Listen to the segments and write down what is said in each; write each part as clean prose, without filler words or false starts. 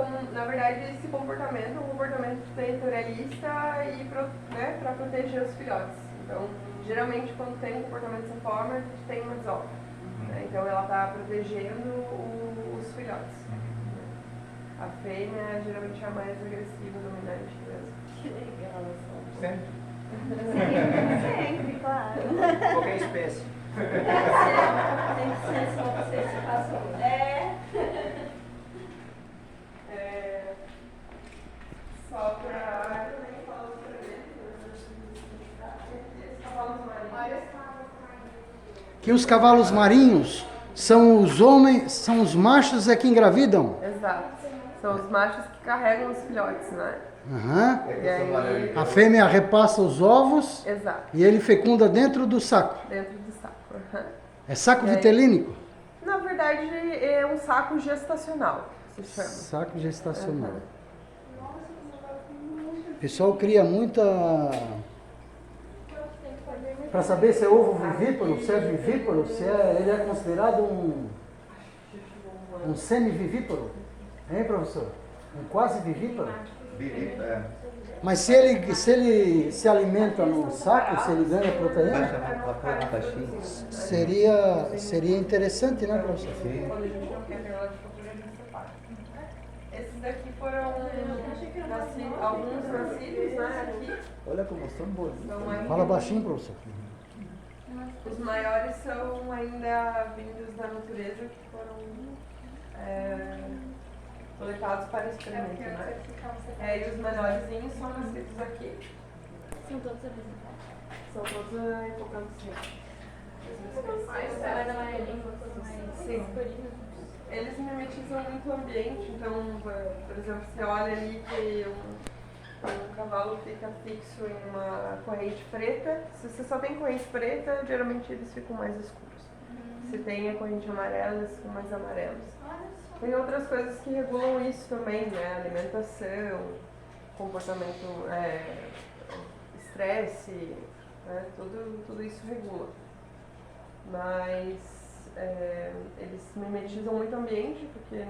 são, na verdade, esse comportamento é um comportamento territorialista e para proteger os filhotes. Então, geralmente, quando tem um comportamento dessa forma, a gente tem uma desova. Né? Então, ela está protegendo os filhotes. A fêmea geralmente é a mais agressiva, dominante mesmo. Que legal, Sempre. Sempre, claro. Qualquer espécie. Tem que ser só você se passou. Só para Que os cavalos marinhos são os homens, são os machos que engravidam? Exato. São os machos que carregam os filhotes, né? Aham. E aí, A fêmea repassa os ovos exato, e ele fecunda dentro do saco. dentro do saco. É saco E aí? vitelínico? Na verdade, é um saco gestacional, se chama. Saco gestacional. Uhum. O pessoal cria muita... Para saber se é ovo vivíparo, se é vivíparo, se ele é considerado um semi-vivíparo. Hein, professor? Um quase vivíparo? Mas se ele se alimenta no saco, se ele ganha proteína, seria interessante, né, professor? Quando a gente não quer ter de cultura, a gente separa. Esses daqui foram alguns nascidos, né, aqui. Olha como são bons. São ainda, Fala baixinho, professor. os maiores são ainda vindos da natureza, que foram coletados para experimento, né? E os menorzinhos são nascidos aqui. São todos apresentados. São todos focando sim. Sim. Eles mimetizam muito o ambiente, então, por exemplo, você olha ali que um cavalo fica fixo em uma corrente preta. Se você só tem corrente preta, geralmente eles ficam mais escuros. Se tem a corrente amarela, eles ficam mais amarelos. Tem outras coisas que regulam isso também, né? Alimentação, comportamento, estresse, né? Tudo isso regula. Mas eles mimetizam muito o ambiente, porque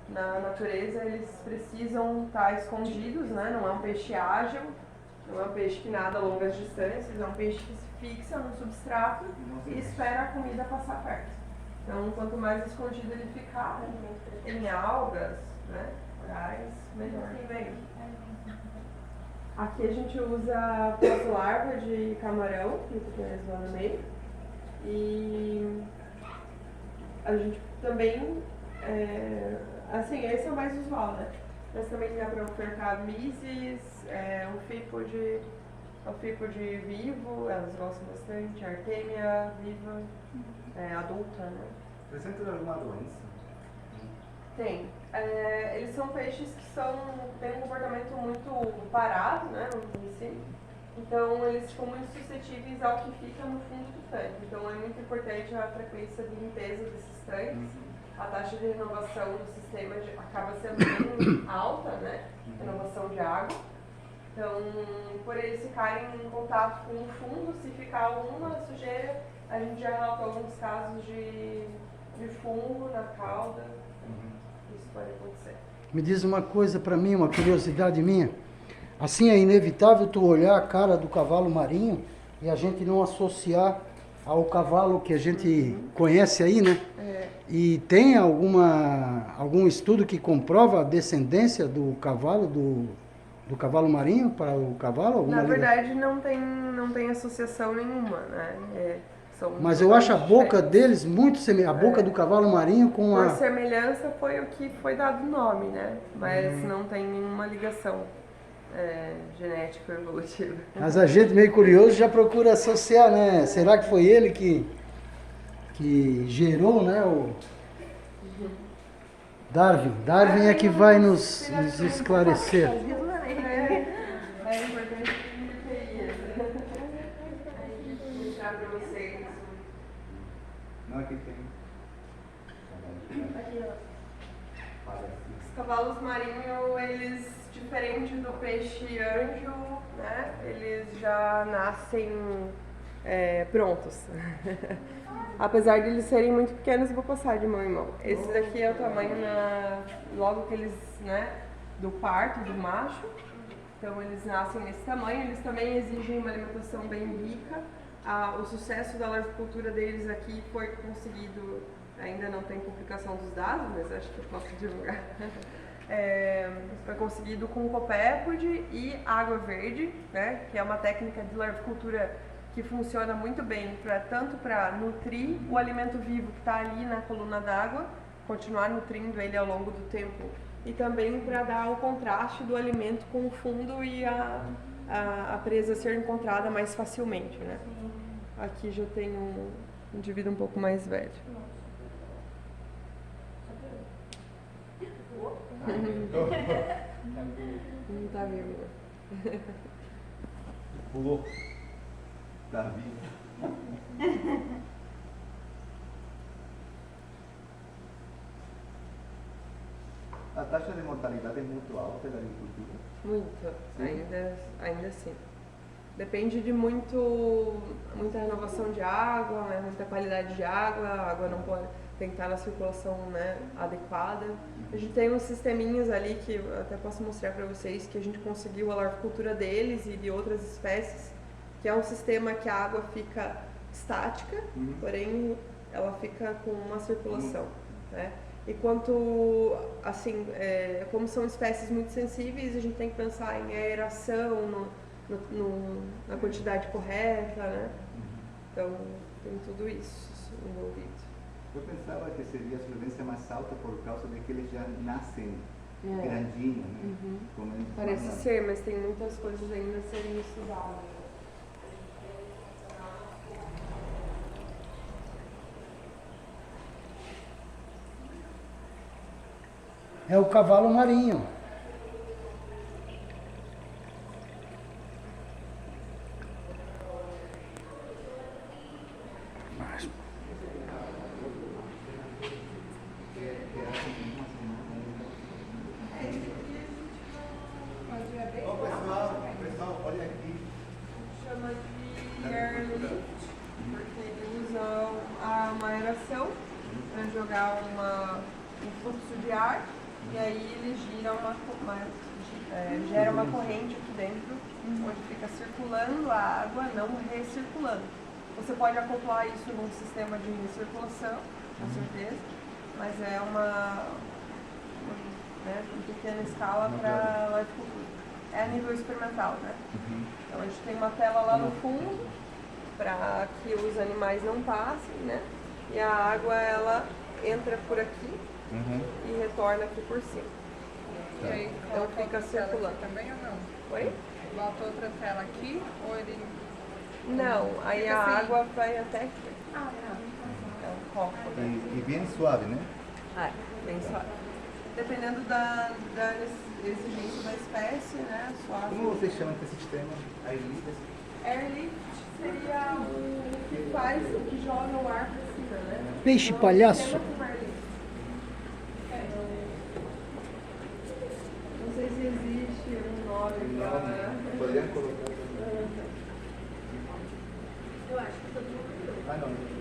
na natureza eles precisam estar escondidos, né? Não é um peixe ágil, não é um peixe que nada a longas distâncias, é um peixe que se fixa no substrato e espera a comida passar perto. Então, quanto mais escondido ele ficar em algas, né, corais, melhor vem. Aqui a gente usa pós-larva de camarão, que tem lá no meio. E a gente também, assim, esse é o mais usual, né? Mas também dá para ofertar mises, um fipo de vivo, elas gostam bastante, artêmia viva, adulta, né? Apresenta alguma doença? Tem. Eles são peixes que têm um comportamento muito parado, né, vamos dizer assim. Então, eles ficam muito suscetíveis ao que fica no fundo do tanque. Então, é muito importante a frequência de limpeza desses tanques. A taxa de renovação do sistema acaba sendo bem alta, né? Renovação de água. Então, por eles ficarem em contato com o fundo, se ficar alguma sujeira, a gente já relatou alguns casos de fungo na cauda. Isso pode acontecer. Me diz uma coisa para mim, uma curiosidade minha. Assim é inevitável tu olhar a cara do cavalo marinho e a gente não associar ao cavalo que a gente conhece aí, né? E tem algum estudo que comprova a descendência do cavalo, do cavalo marinho para o cavalo? Na verdade, não tem associação nenhuma, né? Mas eu acho a boca deles muito semelhante, a boca do cavalo marinho com Por a... semelhança foi o que foi dado o nome, né? Mas não tem nenhuma ligação genética ou evolutiva. Mas a gente meio curioso já procura associar, né? Será que foi ele que gerou, né, o Darwin? Darwin é que vai nos esclarecer. É importante mostrar para vocês. Não, aqui tem. Aqui, ó. Os cavalos marinhos, eles, diferente do peixe anjo, né? Eles já nascem prontos. Apesar de eles serem muito pequenos, eu vou passar de mão em mão. Esse daqui é o tamanho logo que eles, né, do parto do macho. Então eles nascem nesse tamanho. Eles também exigem uma alimentação bem rica. O sucesso da larvicultura deles aqui foi conseguido, ainda não tem publicação dos dados, mas acho que eu posso divulgar. Foi conseguido com copépode e água verde, né, que é uma técnica de larvicultura que funciona muito bem tanto para nutrir o alimento vivo que está ali na coluna d'água, continuar nutrindo ele ao longo do tempo, e também para dar o contraste do alimento com o fundo e a presa ser encontrada mais facilmente, né? Aqui já tem um indivíduo um pouco mais velho. Não tá vivo, né? Pulou. Davi. A taxa de mortalidade é muito alta da agricultura? Muito, ainda assim. Depende de muita renovação de água, né, muita qualidade de água, a água não pode, tem que estar na circulação, né, adequada. A gente tem uns sisteminhas ali que eu até posso mostrar para vocês, que a gente conseguiu a larvicultura deles e de outras espécies, que é um sistema que a água fica estática, porém ela fica com uma circulação, né? E quanto, assim, como são espécies muito sensíveis, a gente tem que pensar em aeração, na quantidade correta, né? Então, tem tudo isso envolvido. Eu pensava que seria a sobrevivência mais alta por causa de que eles já nascem grandinhos, né? Parece ser, mas tem muitas coisas ainda a serem estudadas. É o cavalo marinho. Pessoal, olha aqui. Chama de airlift, porque ele usa uma aeração para jogar um fluxo de ar, e aí ele gera uma corrente aqui dentro, onde fica circulando a água, não recirculando. Você pode acoplar isso num sistema de recirculação, com certeza, mas é uma pequena escala para larvicultura. É a nível experimental, né? Então a gente tem uma tela lá no fundo para que os animais não passem, né? E a água ela entra por aqui e retorna aqui por cima. E aí, Então fica circulando. Também ou não? Oi? Bota outra tela aqui ou ele... Não, aí a assim. água vai até aqui. Ah, tá. É um copo. E bem suave, né? Bem suave. Dependendo da exigência da espécie, né? Suave. Como vocês chamam esse sistema? Airlift? Airlift seria o que faz, o que joga o ar para cima, né? Peixe palhaço. Não sei se existe um nome para... Poderia colocar. Eu acho que todo mundo. Ah, não.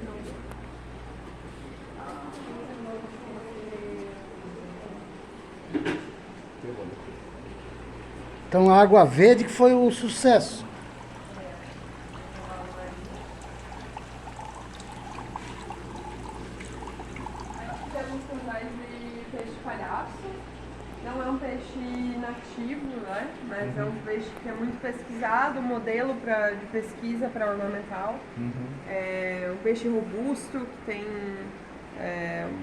Então a água verde que foi o sucesso. Aqui temos casais de peixe palhaço. Não é um peixe nativo, né? Mas é um peixe que é muito pesquisado, modelo de pesquisa para ornamental. É um peixe robusto, que tem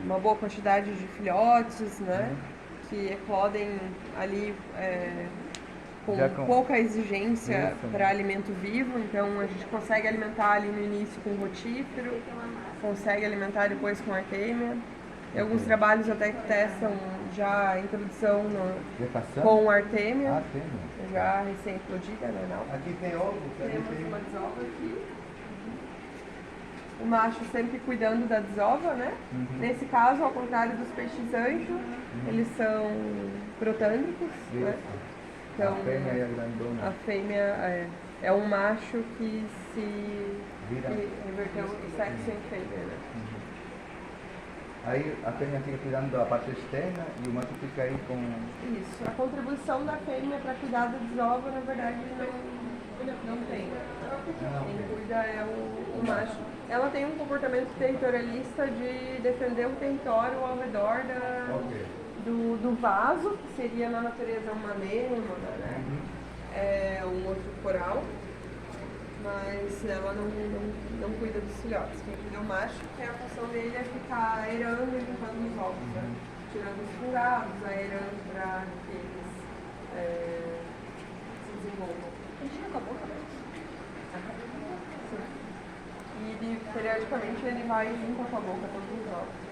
uma boa quantidade de filhotes, né? Que eclodem ali com pouca exigência para alimento vivo, então a gente consegue alimentar ali no início com rotífero, consegue alimentar depois com artêmia. Tem alguns trabalhos até que testam já a introdução com artêmia, já recém-eclodida, normal. Aqui tem ovo? Temos uma desova aqui. O macho sempre cuidando da desova, né? Nesse caso, ao contrário dos peixes anjo, eles são protândricos, né? Então, a fêmea é a grandona. a fêmea é um macho que se Vira. E reverter o sexo em fêmea, né? Aí a fêmea fica cuidando da parte externa e o macho fica aí com... Isso. A contribuição da fêmea para cuidar do desovo, na verdade, não tem. Quem cuida é o macho. Ela tem um comportamento territorialista de defender o território ao redor do vaso, que seria na natureza uma anêmona, né? É um outro coral. Mas ela não cuida dos filhotes. Quem cuida é o macho, que a função dele é ficar aerando e limpando os ovos, né? Tirando os fungados, aerando para que eles se desenvolvam. E periodicamente ele vai e limpa com a boca todos os ovos.